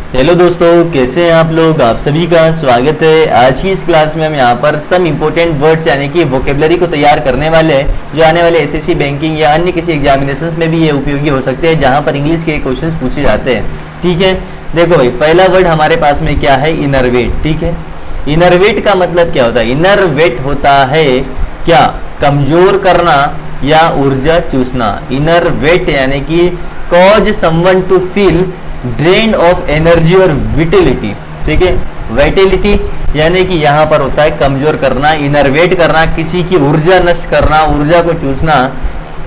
Hello दोस्तों, कैसे हैं आप लोग। आप सभी का स्वागत है। आज की इस क्लास में हम यहाँ पर सम इम्पोर्टेंट वर्ड्स यानी कि वोकेबलरी को तैयार करने वाले हैं, जो आने वाले एसएससी बैंकिंग या अन्य किसी एग्जामिनेशंस में भी ये उपयोगी हो सकते हैं, जहाँ पर इंग्लिश के क्वेश्चंस पूछे जाते हैं। ठीक है, देखो भाई, पहला वर्ड हमारे पास में क्या है, इनरवेट। ठीक है, इनरवेट का मतलब क्या होता है। इनरवेट होता है क्या, कमजोर करना या ऊर्जा चूसना। इनरवेट यानी कि cause someone to feel drain of energy और विटिलिटी। ठीक है, विटिलिटी यानी कि यहाँ पर होता है कमजोर करना, इनरवेट करना, किसी की ऊर्जा नष्ट करना, ऊर्जा को चूसना।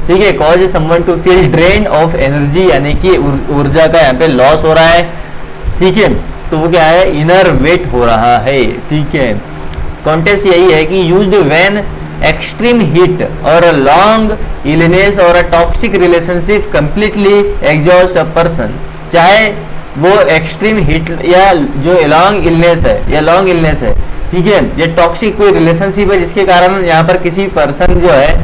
ठीक है, cause someone to feel drain of energy यानी कि ऊर्जा का यहाँ पे लॉस हो रहा है। ठीक है, तो वो क्या है, इनरवेट हो रहा है। ठीक है, कॉन्टेक्स्ट यही है कि यूज्ड व्हेन एक्सट्रीम हीट और अ लॉन्ग इलनेस और a toxic relationship completely exhaust a person. चाहे वो एक्सट्रीम हीट या जो लॉन्ग इलनेस है, ठीक है, ये टॉक्सिक कोई रिलेशनशिप है जिसके कारण यहाँ पर किसी पर्सन जो है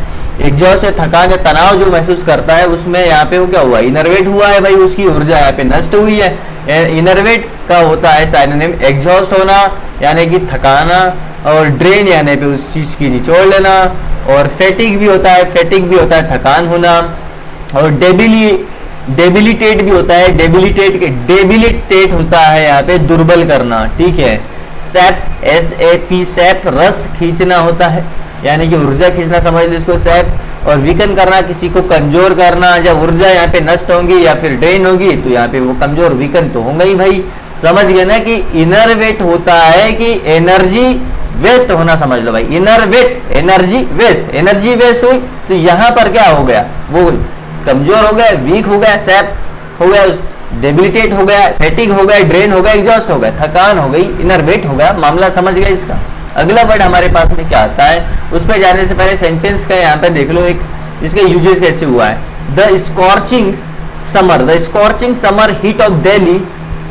एग्जॉस्ट या थकान या तनाव जो महसूस करता है, उसमें यहाँ पे वो क्या हुआ, इनरवेट हुआ है भाई, उसकी ऊर्जा यहाँ पे नष्ट हुई है। इनरवेट का होता है साइनोनिम एग्जॉस्ट होना यानी कि थकाना, और ड्रेन यानी पे उस चीज की निचोड़ लेना, और फेटिग भी होता है थकान होना, और डेबिलिटेट भी होता है, डेबिलिटेट होता है यहाँ पे दुर्बल करना। ठीक है, सैप SAP सैप रस खींचना होता है यानी कि ऊर्जा खींचना समझ लो इसको, सैप। और वीकन करना, किसी को कमजोर करना। जब ऊर्जा यहाँ पे नष्ट होगी या फिर ड्रेन होगी तो यहाँ पे वो कमजोर वीकन तो होगा ही भाई। समझ गए ना कि इनरवेट होता है कि एनर्जी वेस्ट होना, समझ लो भाई। इनरवेट एनर्जी वेस्ट हुई तो यहाँ पर क्या हो गया, वो कमजोर हो गया, वीक हो गया, सैप हो गया, डेबिलिटेट हो गया, फैटिग हो गया, ड्रेन हो गया, एग्जॉस्ट हो गया, थकान हो गई, इनरवेट हो गया। मामला समझ गया इसका। अगला वर्ड हमारे पास में क्या आता है, उस पर जाने से पहले सेंटेंस का यहाँ पे देख लो एक, इसके यूजेस कैसे हुआ है। The scorching summer heat of Delhi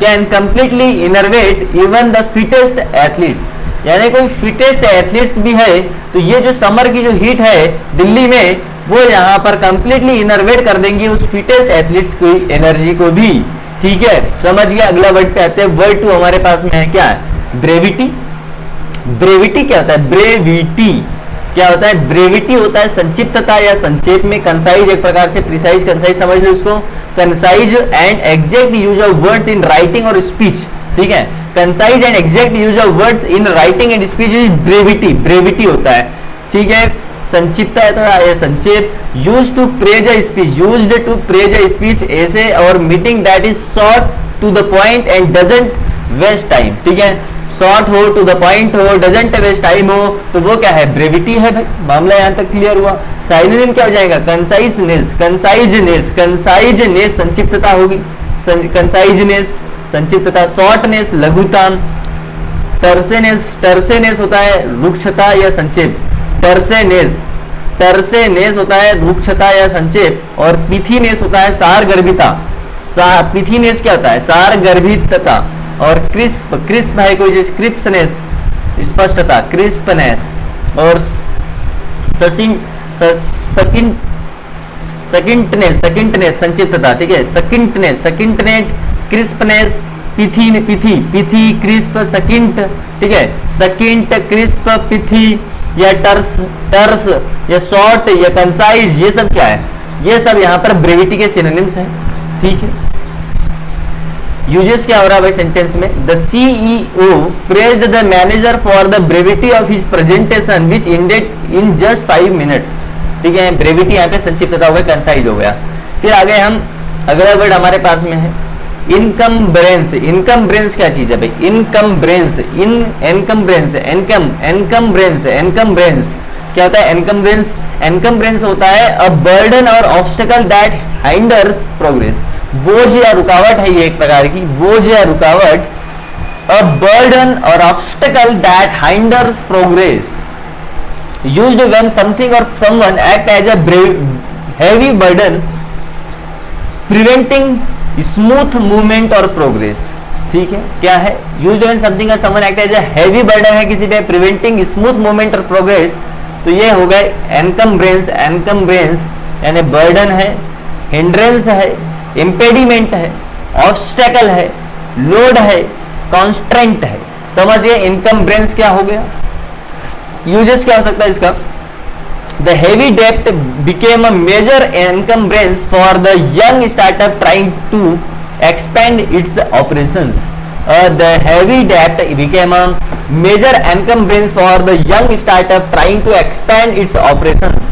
can completely enervate even the fittest athletes. यानी कोई फिटेस्ट एथलीट्स भी है तो ये जो समर की जो हीट है दिल्ली में, वो यहाँ पर कंप्लीटली इनरवेट कर देंगी उस फिटेस्ट एथलीट्स की एनर्जी को भी। ठीक है, समझ गया। अगला वर्ड पे आते हैं। वर्ड 2 हमारे पास में है क्या है, ब्रेविटी। ब्रेविटी क्या होता है, ब्रेविटी होता है संक्षिप्तता या संक्षेप में। कंसाइज एक प्रकार से, प्रिसाइज कंसाइज समझ लो इसको। Concise and exact use of words in writing और स्पीच। ठीक है, concise and exact use of words in writing and speech is brevity होता है। ठीक है, संक्षिप्त है तो ये संक्षेप। Used to praise a speech ऐसे और meeting that is short to the point and doesn't waste time. ठीक है, शॉर्ट हो, टू द पॉइंट हो, डजंट वेस्ट टाइम हो, तो वो क्या है, ब्रेविटी है भाई। मामला यहाँ तक क्लियर हुआ। साइनोनिम क्या हो जाएगा, कंसाइजनेस संक्षिप्तता होगी, कंसाइजनेस संक्षिप्तता। शॉर्टनेस लघुता। टर्सेनेस होता है रुक्षता या संक्षेप। टर्सेनेस होता है रुक्षता या संक्षेप। और पिथीनेस होता है सारगर्भिता। पिथीनेस क्या होता है, सारगर्भितता। और क्रिस्प है कोई चीज, क्रिस्पनेस स्पष्टता, क्रिस्पनेस। और सकिंटनेस संक्षिप्तता। ठीक है, सकिंटनेट, क्रिस्पनेस, पिथी, क्रिस्प, सकिंट। ठीक है, सकिंट, क्रिस्प, पिथी या टर्स या शॉर्ट या कंसाइज, ये सब क्या है, ये सब यहाँ पर ब्रेविटी के सिनोनिम्स हैं। ठीक है, यूजेस क्या हो रहा है भाई सेंटेंस में। The CEO praised the manager for the brevity of his presentation which ended in just 5 minutes। ठीक है, ब्रेविटी यहाँ पे संक्षिप्तता हो गया, कंसाइज हो गया। फिर आगे हम अगला वर्ड हमारे पास में है इनकम्ब्रेंस। इनकम्ब्रेंस क्या चीज है भाई, इनकम्ब्रेंस क्या होता है, एनकम्ब्रेंस होता है अ burden or obstacle that hinders progress. बोझ या रुकावट है ये एक प्रकार की, बोझ या रुकावट। A burden or obstacle that hinders progress used when something or someone act as a heavy burden preventing smooth movement or progress. ठीक है, क्या है, used when something or someone act as a heavy burden है किसी पे, preventing smooth movement or progress, तो ये हो गए एनकम्ब्रेंस यानी बर्डन है, हिंड्रेंस है, इम्पेडिमेंट है, ऑब्स्टेकल है, लोड है, कॉन्स्ट्रेंट है। समझिए इनकम्ब्रेंस क्या हो गया, यूजेस क्या हो सकता है इसका। The heavy debt became a major encumbrance for the young startup trying to expand its operations. The heavy debt became a major encumbrance for the young startup trying to expand its operations.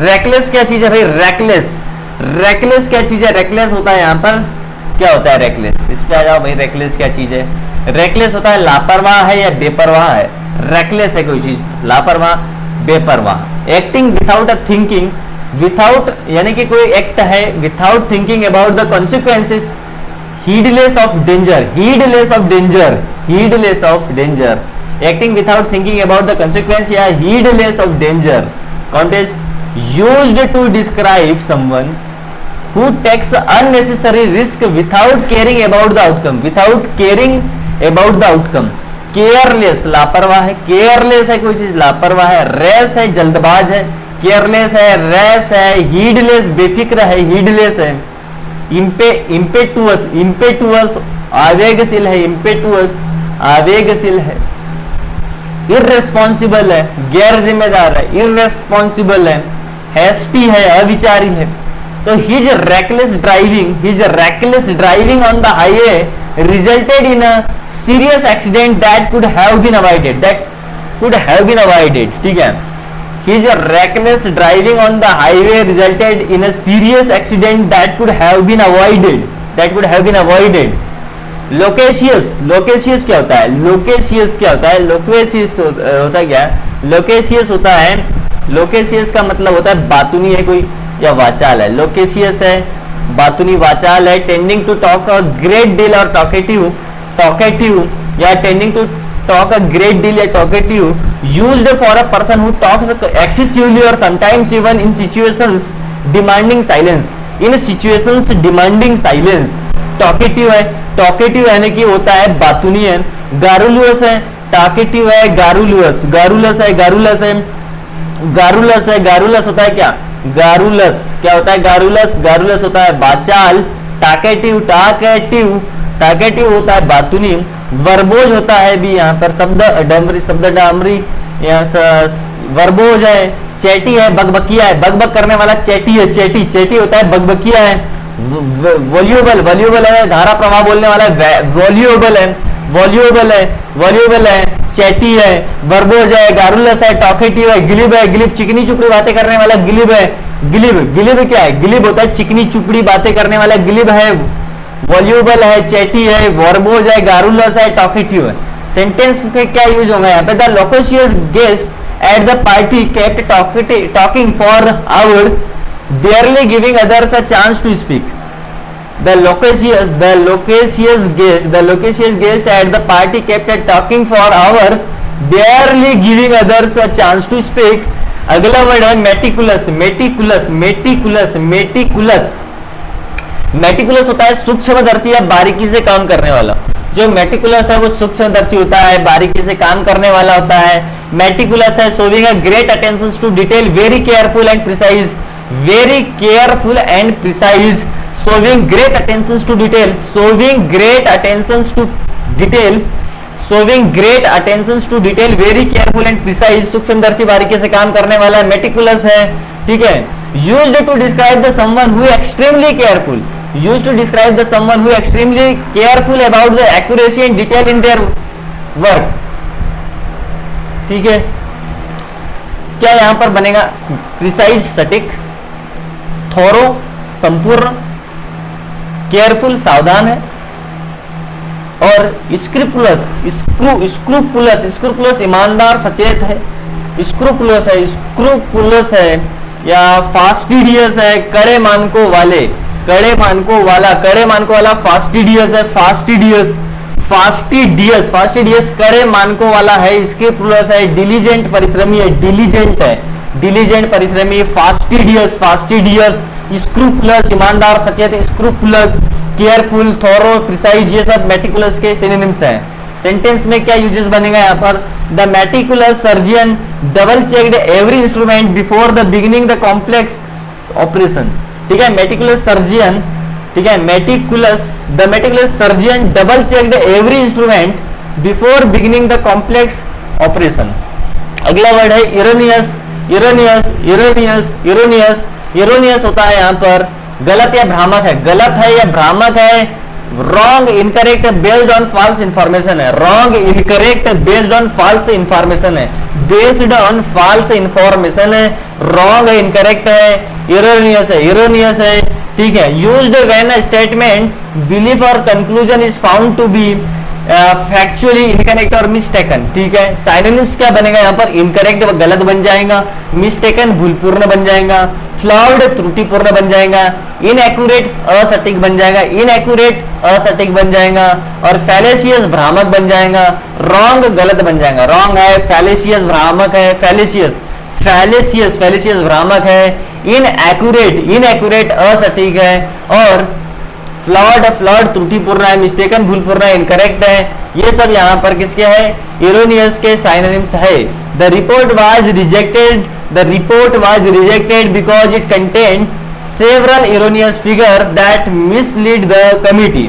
Reckless क्या चीज है भाई, reckless, reckless क्या चीज है, reckless होता है यहाँ पर क्या होता है reckless, इस पे आ जाओ भाई। reckless क्या चीज है, reckless होता है लापरवाह है या बेपरवाह है। reckless है कोई चीज, लापरवाह बेपरवाह। Acting without a thinking, without यानी कि कोई एक्ट है without thinking about the consequences, heedless of danger, heedless of danger, heedless of danger. Acting without thinking about the consequence या heedless of danger. Context used to describe someone who takes unnecessary risk without caring about the outcome, without caring about the outcome। Careless लापरवाह है, careless है कोई चीज लापरवाह है, race है जल्दबाज है, केयरलेस है, रेस है, हीडलेस बेफिक्र है, हीडलेस है, इम्पेटुअस, इम्पेटुअस आवेगशील है, इम्पेटुअस आवेगशील है, इररेस्पॉन्सिबल है गैर जिम्मेदार है, इररेस्पॉन्सिबल है, हैस्टी है अविचारी है। तो his reckless driving on the highway resulted in a serious accident that could have been avoided, ठीक है। His reckless driving on the highway resulted in a serious accident that could have been avoided, loquacious क्या होता है, loquacious होता है क्या, loquacious का मतलब होता है बातूनी है कोई या वाचाल है। लोकेशियस है, बातूनी वाचाल है, tending to talk a great deal or talkative या tending to talk a great deal या talkative, used for a person who talks excessively or sometimes even in situations demanding silence, demanding silence. Talkative है, talkative यानी कि होता है बातूनी है। गारुलस है, talkative है, गारुलस होता है क्या, गारुलस क्या होता है, गारुलस होता है बाचाल। टाकेटिव होता है बातूनी। वर्बोज होता है भी यहाँ पर शब्द डामरी वर्बोज है। चैटी है, बकबकिया है, बकबक करने वाला चैटी है, चैटी होता है बकबकिया है। वॉल्यूबल है, धारा प्रवाह बोलने वाला वॉल्यूबल है, चैटी है, वर्बोज है, गारुलस है, टॉकेटिव है, गिलिब चिकनी चुपड़ी बातें करने वाला गिलिब है। गिलिब क्या है, गिलिब होता है चिकनी चुपड़ी बातें करने वाला गिलिब है। वॉल्यूबल है, चैटी है, वर्बोज है, गारुलस है, टॉकेटिव है। सेंटेंस में क्या यूज होगा यहाँ पे, the loquacious guest at the party kept talking for hours barely giving others a chance to speak. The loquacious guest at the party kept talking for hours, barely giving others a chance to speak. अगला word है meticulous होता है सूक्ष्मदर्शी या बारीकी से काम करने वाला। जो मेटिकुलस है वो सूक्ष्मदर्शी होता है, बारीकी से काम करने वाला होता है। मेटिकुलस है showing a great attention to detail, very careful and precise, showing great attention to detail, very careful and precise, सूक्ष्मदर्शी बारीकी से काम करने वाला है, मेटिकुलस है, ठीक है। used to describe the someone who extremely careful about the accuracy and detail in their work, ठीक है। क्या यहां पर बनेगा, प्रिसाइज सटीक, थोरो संपूर्ण, केयरफुल सावधान है, और स्क्रूपुलस ईमानदार सचेत है, स्क्रूपुलस है या फास्टिडियस है, कड़े मानकों वाला फास्टिडियस कड़े मानकों वाला है। स्क्रूपुलस है, डिलीजेंट परिश्रमी है, डिलीजेंट परिश्रमी, फास्टिडियस, स्क्रूपुलस ईमानदार सचेत, स्क्रूपुलस केयरफुल, थोरो, प्रिसाइज, ये सब मेटिकुलस के सिनोनिम्स हैं। सेंटेंस में क्या यूजेस बनेगा यहाँ पर, the meticulous surgeon double checked every instrument before the beginning the complex operation, ठीक है। मेटिकुलस सर्जियन ठीक है, the meticulous surgeon double check the every instrument before beginning the complex operation. अगला वर्ड है erroneous. Erroneous erroneous erroneous erroneous होता है यहाँ पर गलत या भ्रामक है, गलत है या भ्रामक है, wrong incorrect based on false information है, wrong incorrect based on false information है, बेस्ड ऑन फॉल्स इंफॉर्मेशन है, रॉन्ग है, इनकरेक्ट है, इरोनियस है, इरोनियस है, ठीक है। Used when statement belief or conclusion is found to be factually incorrect or mistaken, ठीक है। साइनोनिम्स क्या बनेगा यहाँ पर, इनकरेक्ट गलत बन जाएगा, मिस्टेकन भूलपूर्ण बन जाएगा, फ्लॉड त्रुटिपूर्ण बन जाएगा, इनएक्यूरेट असटीक बन जाएगा, इनएक्यूरेट असटीक बन जाएगा, और फैलेशियस भ्रामक बन जाएगा, रॉन्ग गलत बन जाएगा, रॉन्ग है, फैलेशियस भ्रामक है, फैलेशियस फैलेशियस फैलेशियस भ्रामक है, इनएक्यूरेट इनएक्यूरेट असटीक है, और फ्लॉड फ्लॉड त्रुटिपूर्ण है, मिस्टेकन भूलपूर्ण है, इनकरेक्ट है। ये सब यहाँ पर किसके है, इरोनियस के साइनोनिम्स है। The report was rejected, the report was rejected because it contained several erroneous figures that mislead the committee.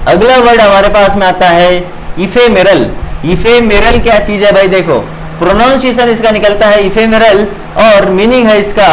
अगला वर्ड हमारे पास में आता है इफेमेरल। इफेमेरल क्या चीज है भाई, देखो प्रोनाउंसिएशन इसका निकलता है इफेमेरल, और मीनिंग है इसका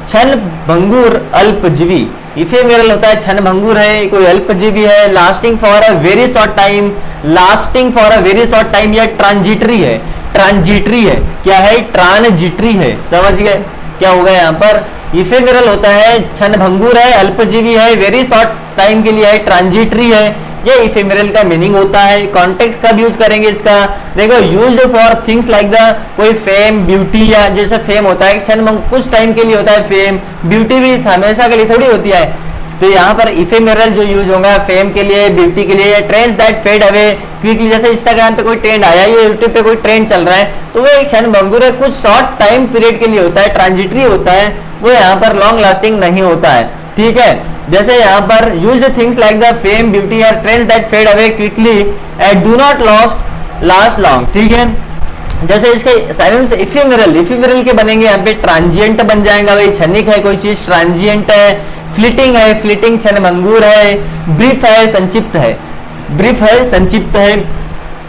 क्षण भंगुर अल्पजीवी। इफेमेरल होता है क्षण भंगुर है, कोई अल्पजीवी है, lasting for a very short time, lasting for a very short time, या ट्रांजिटरी है, ट्रांजिटरी है, क्या है, ट्रांजिटरी है, समझ गए क्या होगा यहाँ पर। इफेमेरल होता है क्षण भंगुर है, अल्पजीवी है, वेरी शॉर्ट टाइम के लिए है, ट्रांजिटरी है, ये इफेमेरल का मीनिंग होता है। कॉन्टेक्स्ट कब यूज करेंगे इसका, देखो used for things like the कोई फेम ब्यूटी, या जैसे फेम होता है क्षण कुछ टाइम के लिए होता है फेम, ब्यूटी भी हमेशा के लिए थोड़ी होती है। तो यहाँ पर इफेमेरल जो यूज होगा फेम के लिए, ब्यूटी के लिए, trends that fade away quickly, जैसे इंस्टाग्राम पे कोई ट्रेंड आया, ये यूट्यूब पे कोई ट्रेंड चल रहा है, तो वो एक क्षण भंगुर है, कुछ शॉर्ट टाइम पीरियड के लिए होता है, ट्रांजिटरी होता है, वो यहाँ पर लॉन्ग लास्टिंग नहीं होता है, ठीक है। जैसे यहाँ पर used things like the fame beauty or trends that fade away quickly and do not last long, ठीक है। जैसे इसके साइनोनिम्स इफेमेरल, इफेमेरल के बनेंगे यहाँ पे ट्रांजिएंट बन जाएगा भाई, क्षणिक है कोई चीज, ट्रांजिएंट है, फ्लिटिंग है, फ्लिटिंग क्षण भंगुर है, ब्रीफ है, संक्षिप्त है, ब्रीफ है, संक्षिप्त है।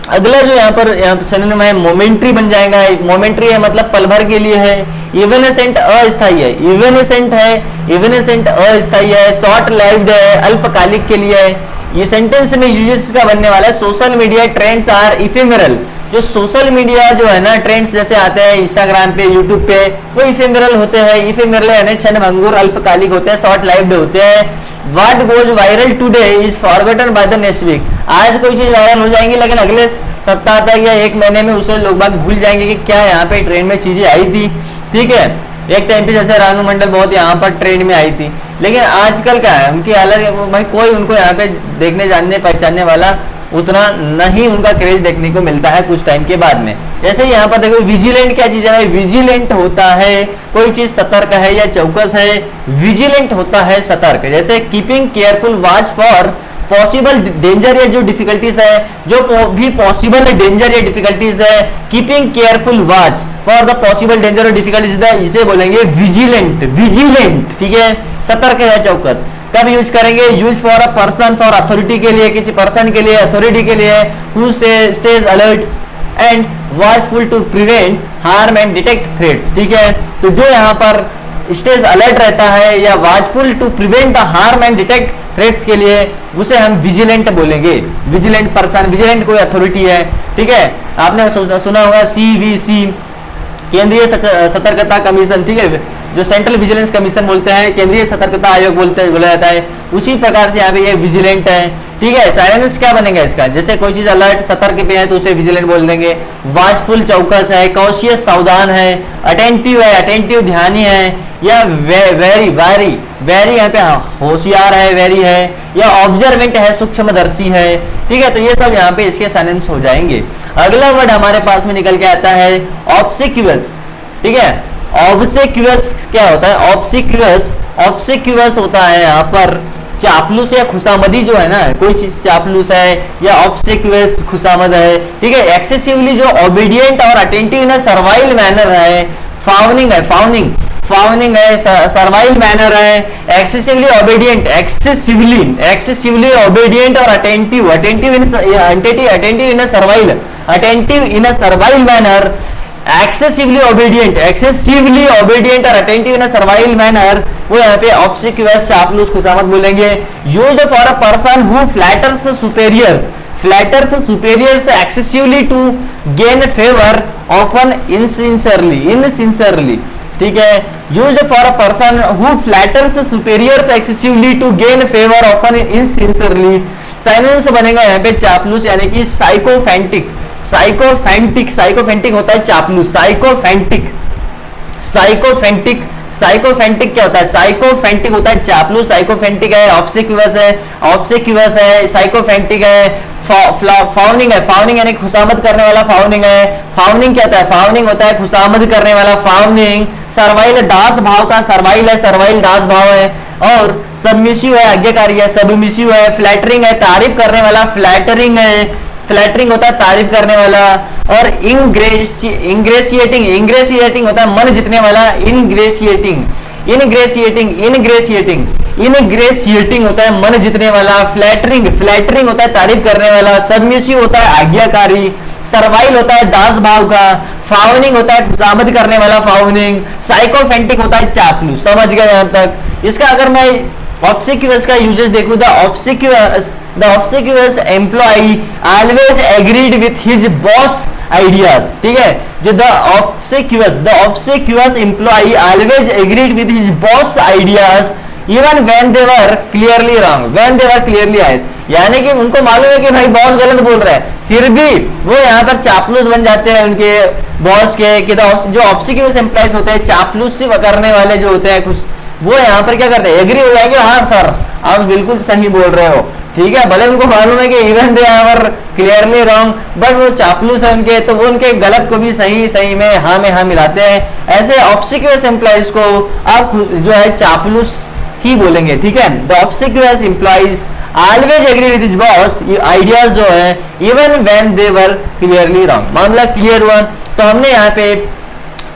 अगला जो यहाँ पर सिनोनिम है मोमेंट्री बन जाएगा, मोमेंट्री है मतलब पल भर के लिए है, इवेनेसेंट अस्थायी है, इवेनेसेंट है, इवेनेसेंट अस्थायी है, शॉर्ट लाइव्ड है, अल्पकालिक के लिए है। ये सेंटेंस में यूजेस का बनने वाला है, सोशल मीडिया ट्रेंड्स आर इफेमेरल। जो सोशल मीडिया जो है ना ट्रेंड्स जैसे आते हैं इंस्टाग्राम पे, यूट्यूब पे, वो इफेमेरल होते हैं, इफेमेरल यानी क्षण भंगुर अल्पकालिक होते हैं, शॉर्ट लाइव्ड होते हैं। What goes viral today is forgotten by the next week। आज कोई चीज वायरल हो जाएंगी लेकिन अगले सप्ताह तक या एक महीने में उसे लोग बाग भूल जाएंगे कि क्या यहाँ पे ट्रेंड में चीजें आई थी, ठीक है। एक टाइम पे जैसे रानू मंडल बहुत यहाँ पर ट्रेंड में आई थी, लेकिन आजकल क्या है उनकी अलग, भाई कोई उनको यहाँ पे देखने जानने पहचानने वाला उतना नहीं उनका क्रेज देखने को मिलता है कुछ टाइम के बाद में। जैसे यहाँ पर देखो विजिलेंट क्या चीज है, विजिलेंट होता है कोई चीज सतर्क है या चौकस है, विजिलेंट होता है सतर्क। जैसे keeping careful watch for possible danger या जो डिफिकल्टीज है, जो भी पॉसिबल डेंजर या डिफिकल्टीज है, keeping careful watch for the possible danger और डिफिकल्टीज, इसे बोलेंगे विजिलेंट, विजिलेंट, ठीक है, सतर्क है चौकस। कब यूज करेंगे, use for a person, for authority के लिए, किसी पर्सन के लिए, अथॉरिटी के लिए, who stays alert and watchful to prevent harm and detect threats, ठीक है। तो जो यहाँ पर स्टेज अलर्ट रहता है या watchful to prevent the harm and detect threats के लिए, उसे हम विजिलेंट बोलेंगे। विजिलेंट पर्सन, विजिलेंट कोई अथॉरिटी है, ठीक है। आपने सुना होगा CVC, केंद्रीय सतर्कता कमीशन, ठीक है, जो सेंट्रल विजिलेंस कमीशन बोलते हैं, केंद्रीय सतर्कता आयोग बोला जाता है, उसी प्रकार से यहाँ पे ये विजिलेंट है, ठीक है। साइलेंस क्या बनेगा इसका, जैसे कोई चीज अलर्ट सतर्क पे है तो उसे विजिलेंट बोल देंगे। वॉचफुल चौकस है, कॉशियस सावधान है, अटेंटिव है, अटेंटिव ध्यानी है, या वेरी वेरी वेरी यहाँ पे होशियार है, वेरी है, या ऑब्जर्वेंट है, सूक्ष्मदर्शी है, ठीक है। तो ये सब यहाँ पे इसके साइनेंस हो जाएंगे। अगला वर्ड हमारे पास में निकल के आता है ऑब्सेक्यूअस, ठीक है। ऑब्सेक्यूअस क्या होता है, ऑब्सेक्यूअस, ऑब्सेक्यूअस होता है यहाँ पर चापलूस या खुशामदी जो है ना, कोई चीज चापलूस है या ऑब्सेक्यूअस खुशामद है, ठीक है। एक्सेसिवली जो obedient or attentive in servile manner है, फाउनिंग है, फाउनिंग, फाउनिंग है, सर्वाइल मैनर है, excessively obedient, excessively obedient or attentive, attentive in a servile manner, excessively obedient or attentive in a servile manner, वो यहाँ पे ऑब्सेक्यूअस, चापलूस, खुशामत बोलेंगे। Used for a person who flatters superiors excessively to gain favour, often insincerely, ठीक है। Used for a person who flatters superiors excessively to gain favour, often insincerely. Synonyms बनेगा यहाँ पे चापलूस यानी कि साइकोफेंटिक होता है चापलूस, साइकोफेंटिक क्या होता है? साइकोफेंटिक होता है चापलूस, साइकोफेंटिक है, ऑब्सेक्यूअस है, साइकोफेंटिक है, फाउनिंग है, फाउनिंग यानी खुशामद करने वाला, फाउनिंग है। फाउनिंग क्या होता है? फाउनिंग होता है खुशामद करने वाला, फाउनिंग। सर्वाइल दास भाव का, सर्वाइल है, सर्वाइल दास भाव है। और सबमिसिव है, आज्ञाकारी है, सबमिसिव है। फ्लैटरिंग है, तारीफ करने वाला, फ्लैटरिंग है, फ्लैटरिंग होता है तारीफ करने वाला। और इंग्रेसिएटिंग होता है मन जीतने वाला, इनग्रेसिएटिंग होता है मन जीतने वाला। फ्लैटरिंग होता है तारीफ करने वाला। सबमिसिव होता है आज्ञाकारी। सर्वाइल होता है दास भाव का। फाउनिंग होता है खुशामद करने वाला, फाउनिंग। साइकोफेंटिक होता है चापलूस। समझ गए यहां तक? इसका अगर मैं ऑब्सेक्यूअस का यूजेस देखूं, the obsequious employee always agreed with his boss ideas, ठीक है। जो the obsequious employee always agreed with his boss ideas even when they were clearly wrong, यानी कि उनको मालूम है कि भाई बॉस गलत बोल रहा है, फिर भी वो यहाँ पर चापलूस बन जाते हैं उनके बॉस के। कि जो ऑब्सेक्यूअस एम्प्लॉइज होते हैं, चापलूस करने वाले जो होते हैं कुछ, वो यहाँ पर क्या करते हैं? एग्री हो जाएंगे, हाँ सर आप बिल्कुल सही बोल रहे हो, ठीक है। भले उनको मालूम है कि even they are clearly wrong, but वो चापलूस है उनके, तो वो उनके गलत को भी सही में हाँ मिलाते हैं। ऐसे ऑब्सेक्यूअस एम्प्लॉइज को आप जो है चापलूस ही बोलेंगे, ठीक है। The obsequious employees always agree with his boss ideas जो है even when they were clearly wrong. मामला क्लियर हुआ? तो हमने यहाँ पे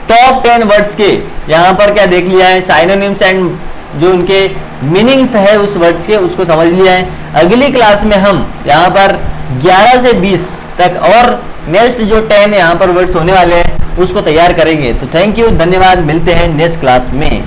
टॉप 10 वर्ड्स के यहाँ पर क्या देख लिया है, साइनोनिम्स एंड जो उनके मीनिंग्स है उस वर्ड्स के, उसको समझ लिया है। अगली क्लास में हम यहाँ पर 11 से 20 तक और नेक्स्ट जो 10 यहाँ पर वर्ड्स होने वाले हैं उसको तैयार करेंगे। तो थैंक यू, धन्यवाद, मिलते हैं नेक्स्ट क्लास में।